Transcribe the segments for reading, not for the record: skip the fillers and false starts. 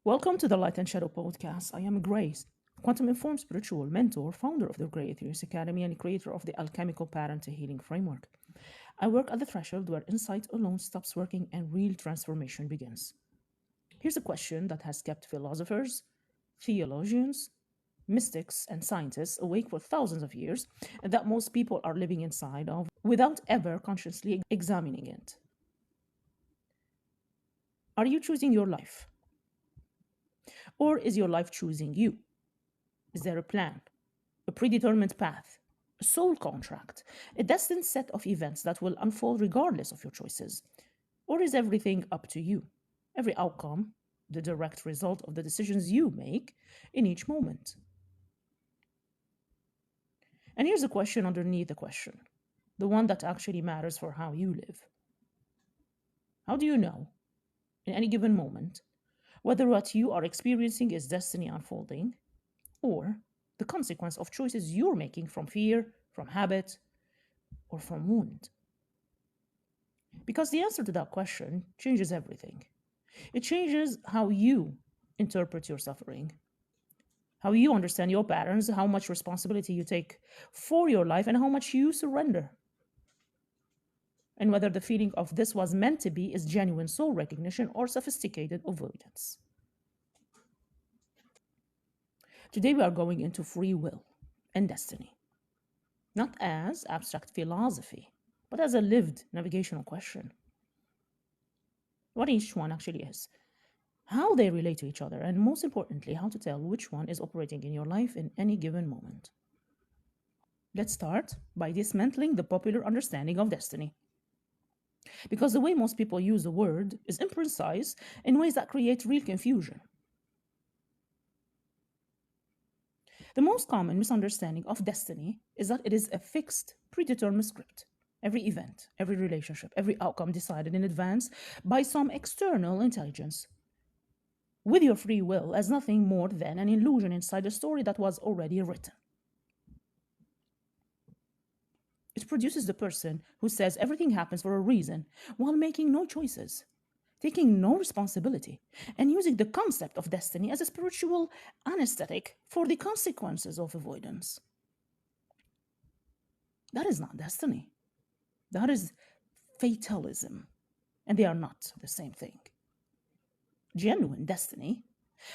Welcome to the Light and Shadow podcast. I am Grace, quantum informed spiritual mentor, founder of the Greyethereus Academy, and creator of the Alchemical pattern to healing framework. I work at the threshold where insight alone stops working and real transformation begins. Here's a question that has kept philosophers, theologians, mystics, and scientists awake for thousands of years, and that most people are living inside of without ever consciously examining it. Are you choosing your life? Or is your life choosing you? Is there a plan, a predetermined path, a soul contract, a destined set of events that will unfold regardless of your choices? Or is everything up to you? Every outcome, the direct result of the decisions you make in each moment. And here's a question underneath the question, the one that actually matters for how you live. How do you know, in any given moment, whether what you are experiencing is destiny unfolding or the consequence of choices you're making from fear, from habit, or from wound? Because the answer to that question changes everything. It changes how you interpret your suffering, how you understand your patterns, how much responsibility you take for your life, and how much you surrender. And whether the feeling of this was meant to be is genuine soul recognition or sophisticated avoidance. Today we are going into free will and destiny, not as abstract philosophy, but as a lived navigational question. What each one actually is, how they relate to each other, and most importantly, how to tell which one is operating in your life in any given moment. Let's start by dismantling the popular understanding of destiny. Because the way most people use the word is imprecise in ways that create real confusion. The most common misunderstanding of destiny is that it is a fixed, predetermined script. Every event, every relationship, every outcome decided in advance by some external intelligence, with your free will as nothing more than an illusion inside a story that was already written. It produces the person who says everything happens for a reason while making no choices, taking no responsibility, and using the concept of destiny as a spiritual anesthetic for the consequences of avoidance. That is not destiny. That is fatalism, and they are not the same thing. Genuine destiny,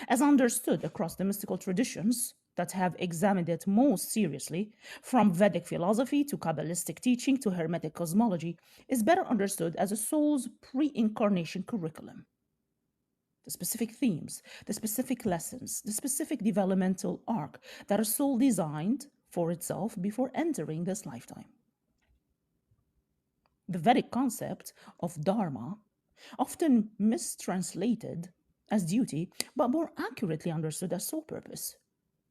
as understood across the mystical traditions that have examined it most seriously, from Vedic philosophy to Kabbalistic teaching to Hermetic cosmology, is better understood as a soul's pre-incarnation curriculum. The specific themes, the specific lessons, the specific developmental arc that a soul designed for itself before entering this lifetime. The Vedic concept of dharma, often mistranslated as duty, but more accurately understood as soul purpose,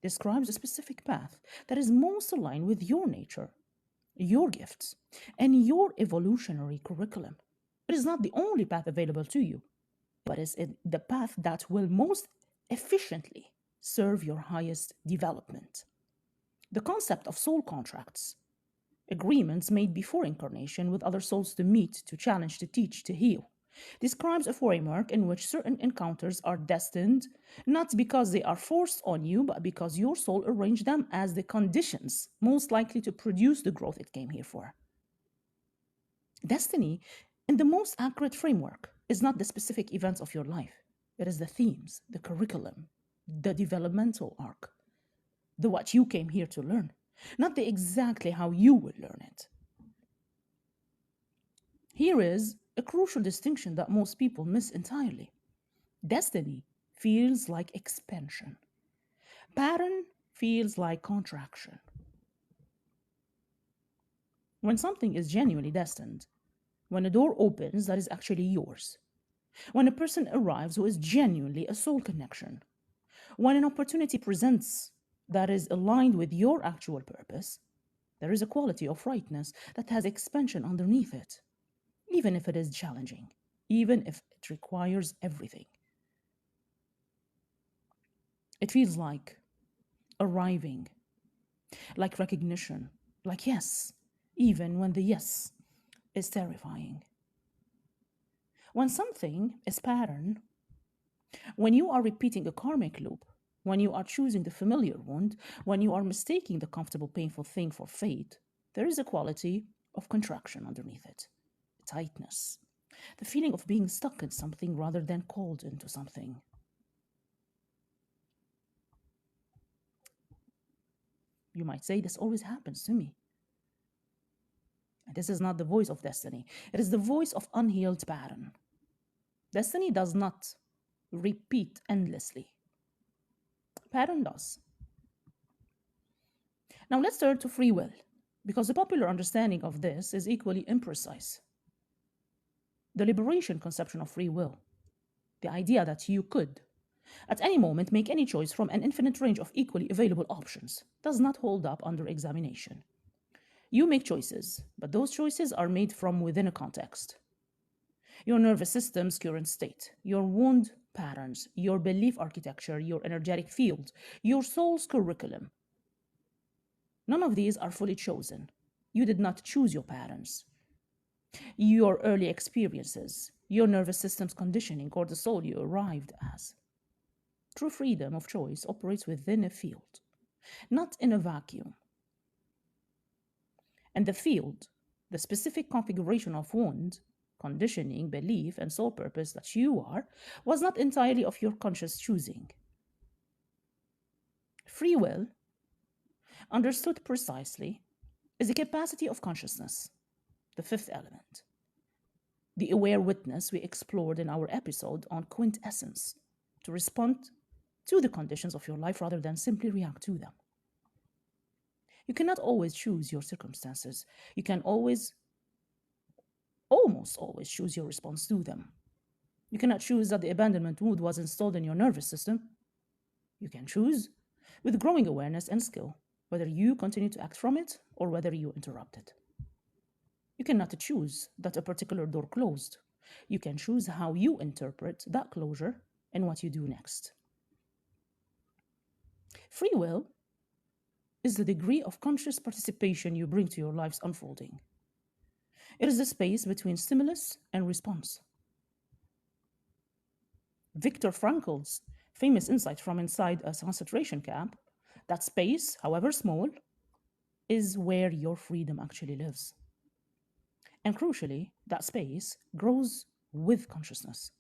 describes a specific path that is most aligned with your nature, your gifts, and your evolutionary curriculum. It is not the only path available to you, but is the path that will most efficiently serve your highest development. The concept of soul contracts, agreements made before incarnation with other souls to meet, to challenge, to teach, to heal, describes a framework in which certain encounters are destined, not because they are forced on you, but because your soul arranged them as the conditions most likely to produce the growth it came here for. Destiny, in the most accurate framework, is not the specific events of your life. It is the themes, the curriculum, the developmental arc, the what you came here to learn, not the exactly how you will learn it. Here is a crucial distinction that most people miss entirely. Destiny feels like expansion. Pattern feels like contraction. When something is genuinely destined, when a door opens that is actually yours, when a person arrives who is genuinely a soul connection, when an opportunity presents that is aligned with your actual purpose, there is a quality of rightness that has expansion underneath it, even if it is challenging, even if it requires everything. It feels like arriving, like recognition, like yes, even when the yes is terrifying. When something is pattern, When you are repeating a karmic loop, when you are choosing the familiar wound, when you are mistaking the comfortable, painful thing for fate, there is a quality of contraction underneath it, tightness, the feeling of being stuck in something rather than called into something. You might say, this always happens to me. And this is not the voice of destiny, it is the voice of unhealed pattern. Destiny does not repeat endlessly, pattern does. Now let's turn to free will, because the popular understanding of this is equally imprecise. The liberation conception of free will, the idea that you could, at any moment, make any choice from an infinite range of equally available options, does not hold up under examination. You make choices, but those choices are made from within a context. Your nervous system's current state, your wound patterns, your belief architecture, your energetic field, your soul's curriculum. None of these are fully chosen. You did not choose your patterns. Your early experiences, your nervous system's conditioning, or the soul you arrived as. True freedom of choice operates within a field, not in a vacuum. And the field, the specific configuration of wound, conditioning, belief, and soul purpose that you are, was not entirely of your conscious choosing. Free will, understood precisely, is the capacity of consciousness, the fifth element. The aware witness we explored in our episode on quintessence, to respond to the conditions of your life rather than simply react to them. You cannot always choose your circumstances. You can almost always choose your response to them. You cannot choose that the abandonment wound was installed in your nervous system. You can choose, with growing awareness and skill, whether you continue to act from it or whether you interrupt it. You cannot choose that a particular door closed. You can choose how you interpret that closure and what you do next. Free will is the degree of conscious participation you bring to your life's unfolding. It is the space between stimulus and response. Viktor Frankl's famous insight from inside a concentration camp, that space, however small, is where your freedom actually lives. And crucially, that space grows with consciousness.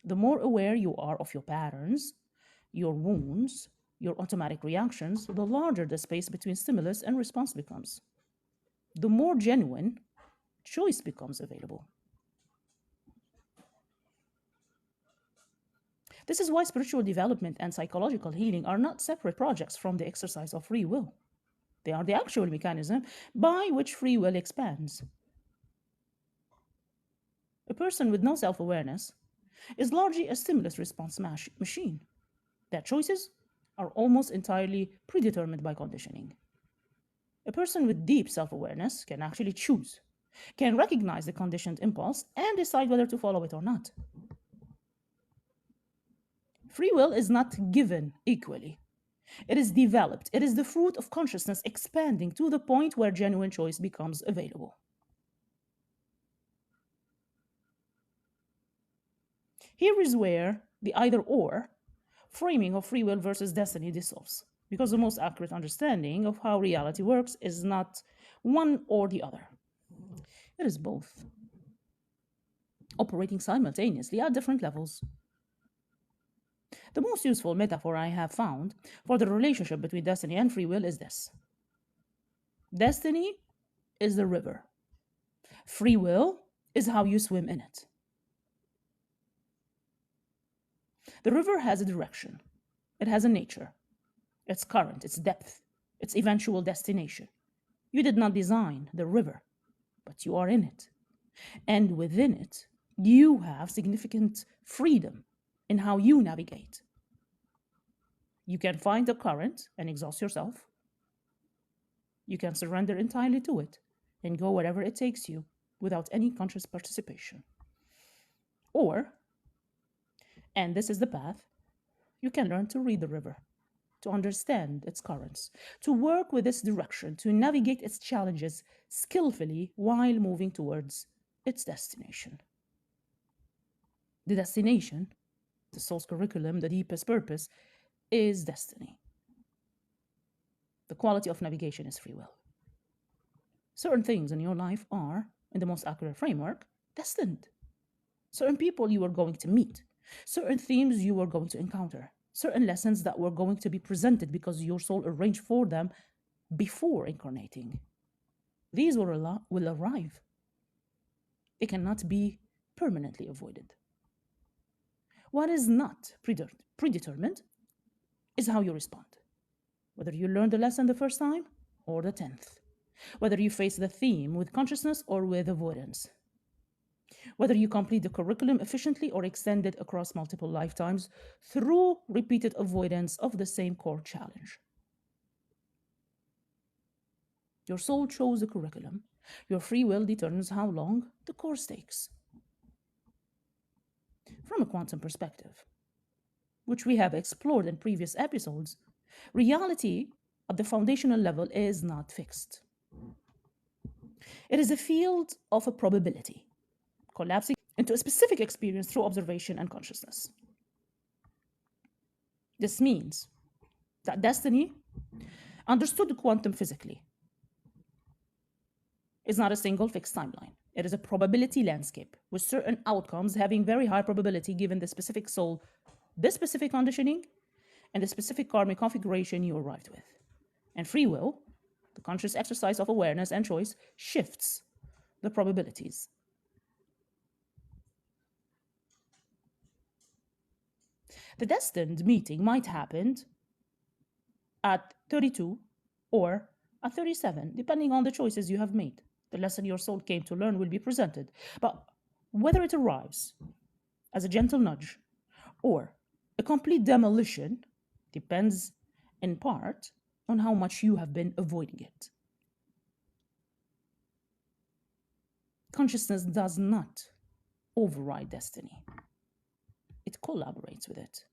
The more aware you are of your patterns, your wounds, your automatic reactions, the larger the space between stimulus and response becomes. The more genuine choice becomes available. This is why spiritual development and psychological healing are not separate projects from the exercise of free will. They are the actual mechanism by which free will expands. A person with no self-awareness is largely a stimulus response machine. Their choices are almost entirely predetermined by conditioning. A person with deep self-awareness can actually choose, can recognize the conditioned impulse and decide whether to follow it or not. Free will is not given equally. It is developed. It is the fruit of consciousness expanding to the point where genuine choice becomes available. Here is where the either-or framing of free will versus destiny dissolves, because the most accurate understanding of how reality works is not one or the other. It is both, operating simultaneously at different levels. The most useful metaphor I have found for the relationship between destiny and free will is this. Destiny is the river. Free will is how you swim in it. The river has a direction. It has a nature, its current, its depth, its eventual destination. You did not design the river, but you are in it. And within it, you have significant freedom in how you navigate. You can find the current and exhaust yourself. You can surrender entirely to it and go wherever it takes you without any conscious participation. Or, and this is the path, you can learn to read the river, to understand its currents, to work with its direction, to navigate its challenges skillfully while moving towards its destination. The destination the soul's curriculum, the deepest purpose, is destiny. The quality of navigation is free will. Certain things in your life are, in the most accurate framework, destined. Certain people you are going to meet, certain themes you are going to encounter, certain lessons that were going to be presented because your soul arranged for them before incarnating. These will arrive. They cannot be permanently avoided. What is not predetermined is how you respond. Whether you learn the lesson the first time or the 10th. Whether you face the theme with consciousness or with avoidance. Whether you complete the curriculum efficiently or extend it across multiple lifetimes through repeated avoidance of the same core challenge. Your soul chose the curriculum. Your free will determines how long the course takes. From a quantum perspective, which we have explored in previous episodes, reality at the foundational level is not fixed. It is a field of a probability, collapsing into a specific experience through observation and consciousness. This means that destiny, understood quantum physically, is not a single fixed timeline. It is a probability landscape with certain outcomes having very high probability given the specific soul, the specific conditioning, and the specific karmic configuration you arrived with. And free will, the conscious exercise of awareness and choice, shifts the probabilities. The destined meeting might happen at 32 or at 37, depending on the choices you have made. The lesson your soul came to learn will be presented. But whether it arrives as a gentle nudge or a complete demolition depends in part on how much you have been avoiding it. Consciousness does not override destiny. It collaborates with it.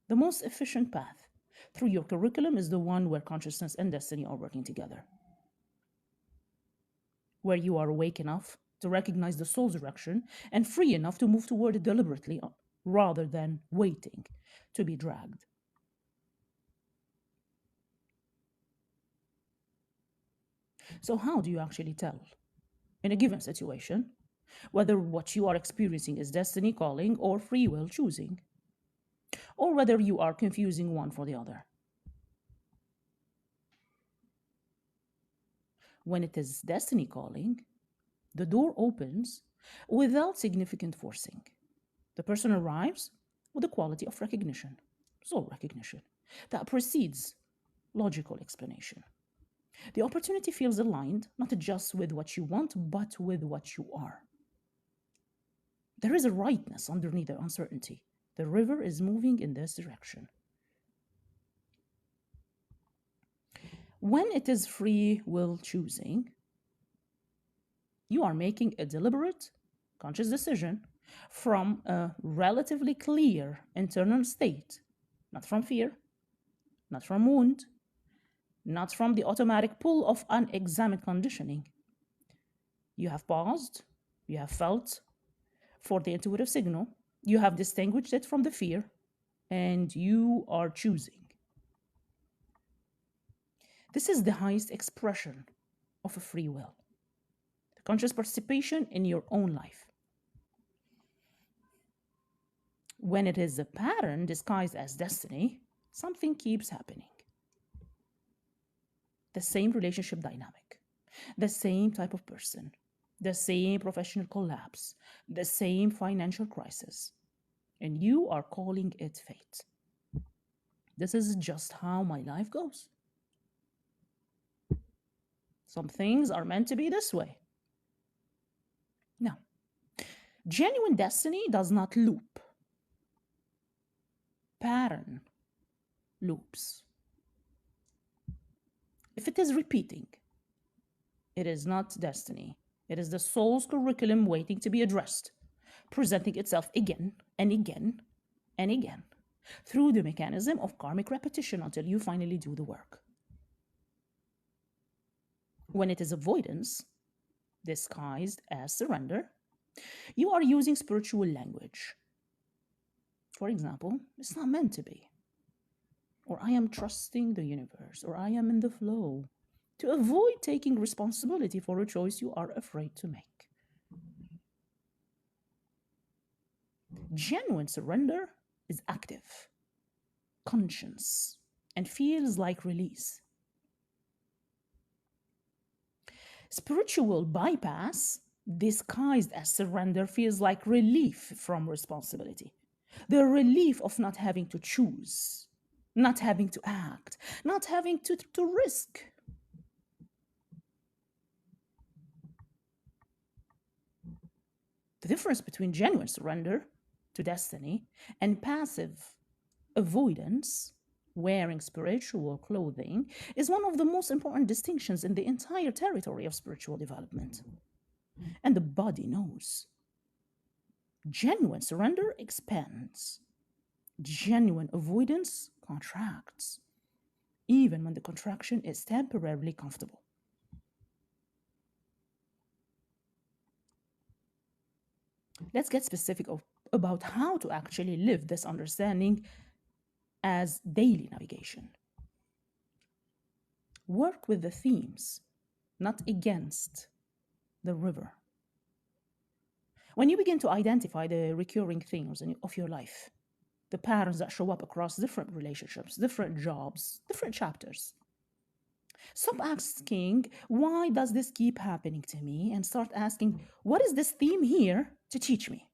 The most efficient path through your curriculum is the one where consciousness and destiny are working together. Where you are awake enough to recognize the soul's direction and free enough to move toward it deliberately rather than waiting to be dragged. So how do you actually tell, in a given situation, whether what you are experiencing is destiny calling or free will choosing, or whether you are confusing one for the other? When it is destiny calling, the door opens without significant forcing. The person arrives with a quality of recognition, soul recognition, that precedes logical explanation. The opportunity feels aligned, not just with what you want, but with what you are. There is a rightness underneath the uncertainty. The river is moving in this direction. When it is free will choosing, you are making a deliberate, conscious decision from a relatively clear internal state, not from fear, not from wound, not from the automatic pull of unexamined conditioning. You have paused, you have felt for the intuitive signal, you have distinguished it from the fear, and you are choosing. This is the highest expression of a free will, the conscious participation in your own life. When it is a pattern disguised as destiny, something keeps happening. The same relationship dynamic, the same type of person, the same professional collapse, the same financial crisis, and you are calling it fate. This is just how my life goes. Some things are meant to be this way. Now, genuine destiny does not loop. Pattern loops. If it is repeating, it is not destiny. It is the soul's curriculum waiting to be addressed, presenting itself again and again and again through the mechanism of karmic repetition until you finally do the work. When it is avoidance, disguised as surrender, you are using spiritual language. For example, it's not meant to be, or I am trusting the universe, or I am in the flow, to avoid taking responsibility for a choice you are afraid to make. Genuine surrender is active, conscious, and feels like release. Spiritual bypass, disguised as surrender, feels like relief from responsibility. The relief of not having to choose, not having to act, not having to risk. The difference between genuine surrender to destiny and passive avoidance, wearing spiritual clothing, is one of the most important distinctions in the entire territory of spiritual development. And the body knows. Genuine surrender expands. Genuine avoidance contracts, even when the contraction is temporarily comfortable. Let's get specific about how to actually live this understanding as daily navigation. Work with the themes, not against the river. When you begin to identify the recurring themes of your life, the patterns that show up across different relationships, different jobs, different chapters, stop asking, why does this keep happening to me? And start asking, what is this theme here to teach me?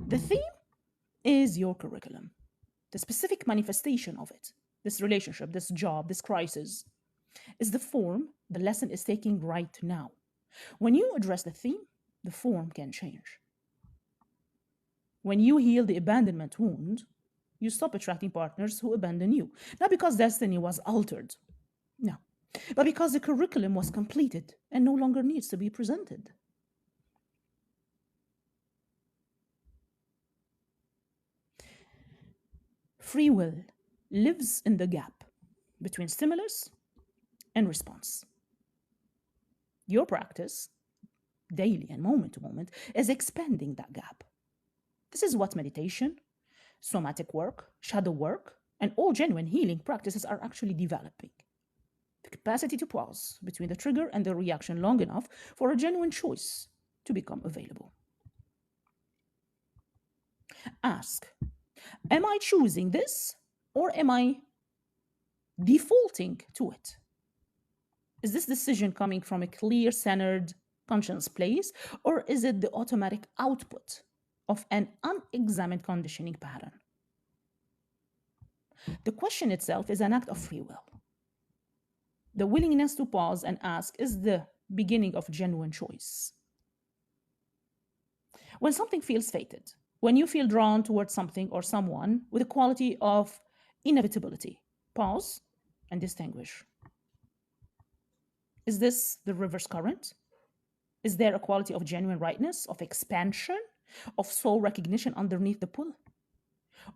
The theme is your curriculum, the specific manifestation of it. This relationship, this job, this crisis is the form the lesson is taking right now. When you address the theme, the form can change. When you heal the abandonment wound, you stop attracting partners who abandon you. Not because destiny was altered, no, but because the curriculum was completed and no longer needs to be presented. Free will lives in the gap between stimulus and response. Your practice, daily and moment to moment, is expanding that gap. This is what meditation, somatic work, shadow work, and all genuine healing practices are actually developing. The capacity to pause between the trigger and the reaction long enough for a genuine choice to become available. Ask, am I choosing this or am I defaulting to it? Is this decision coming from a clear, centered, conscious place, or is it the automatic output of an unexamined conditioning pattern? The question itself is an act of free will. The willingness to pause and ask is the beginning of genuine choice. When something feels fated, when you feel drawn towards something or someone with a quality of inevitability, pause and distinguish. Is this the river's current? Is there a quality of genuine rightness, of expansion, of soul recognition underneath the pull?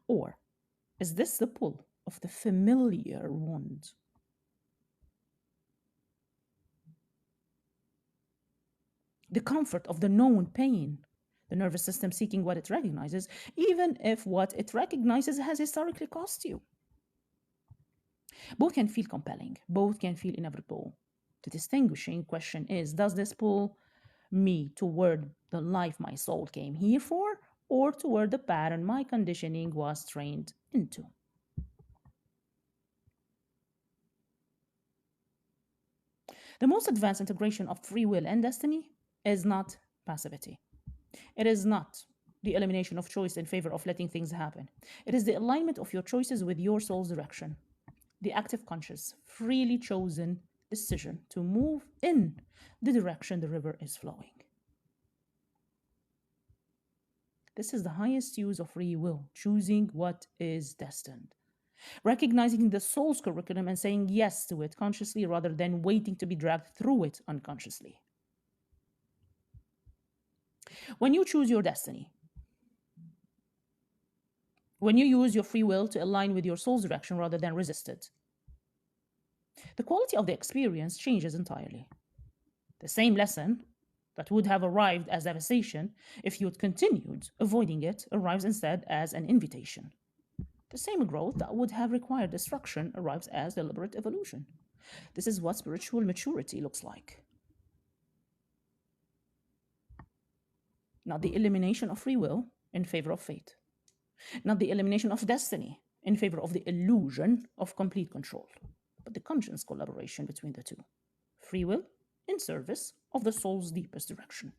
Or is this the pull of the familiar wound? The comfort of the known pain, the nervous system seeking what it recognizes, even if what it recognizes has historically cost you. Both can feel compelling, both can feel inevitable. The distinguishing question is, does this pull me toward the life my soul came here for, or toward the pattern my conditioning was trained into? The most advanced integration of free will and destiny is not passivity. It is not the elimination of choice in favor of letting things happen. It is the alignment of your choices with your soul's direction. The active, conscious, freely chosen decision to move in the direction the river is flowing. This is the highest use of free will, choosing what is destined. Recognizing the soul's curriculum and saying yes to it consciously rather than waiting to be dragged through it unconsciously. When you choose your destiny, when you use your free will to align with your soul's direction rather than resist it, the quality of the experience changes entirely. The same lesson, that would have arrived as devastation if you'd continued avoiding it arrives instead as an invitation. The same growth that would have required destruction arrives as deliberate evolution. This is what spiritual maturity looks like. Not the elimination of free will in favor of fate, not the elimination of destiny in favor of the illusion of complete control, but the conscious collaboration between the two. Free will in service of the soul's deepest direction.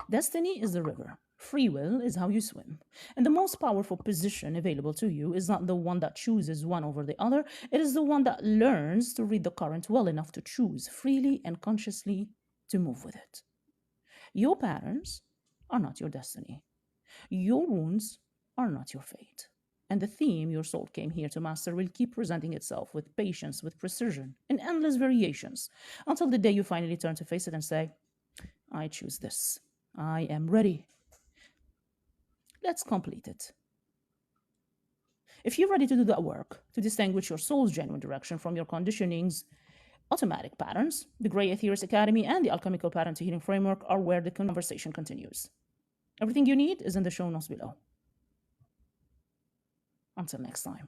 Destiny is the river. Free will is how you swim. And the most powerful position available to you is not the one that chooses one over the other, it is the one that learns to read the current well enough to choose freely and consciously to move with it. Your patterns are not your destiny. Your wounds are not your fate. And the theme your soul came here to master will keep presenting itself with patience, with precision, in endless variations, until the day you finally turn to face it and say, I choose this. I am ready. Let's complete it. If you're ready to do that work, to distinguish your soul's genuine direction from your conditioning's automatic patterns, the Ethereus Academy and the Alchemical Pattern to Healing Framework are where the conversation continues. Everything you need is in the show notes below. Until next time.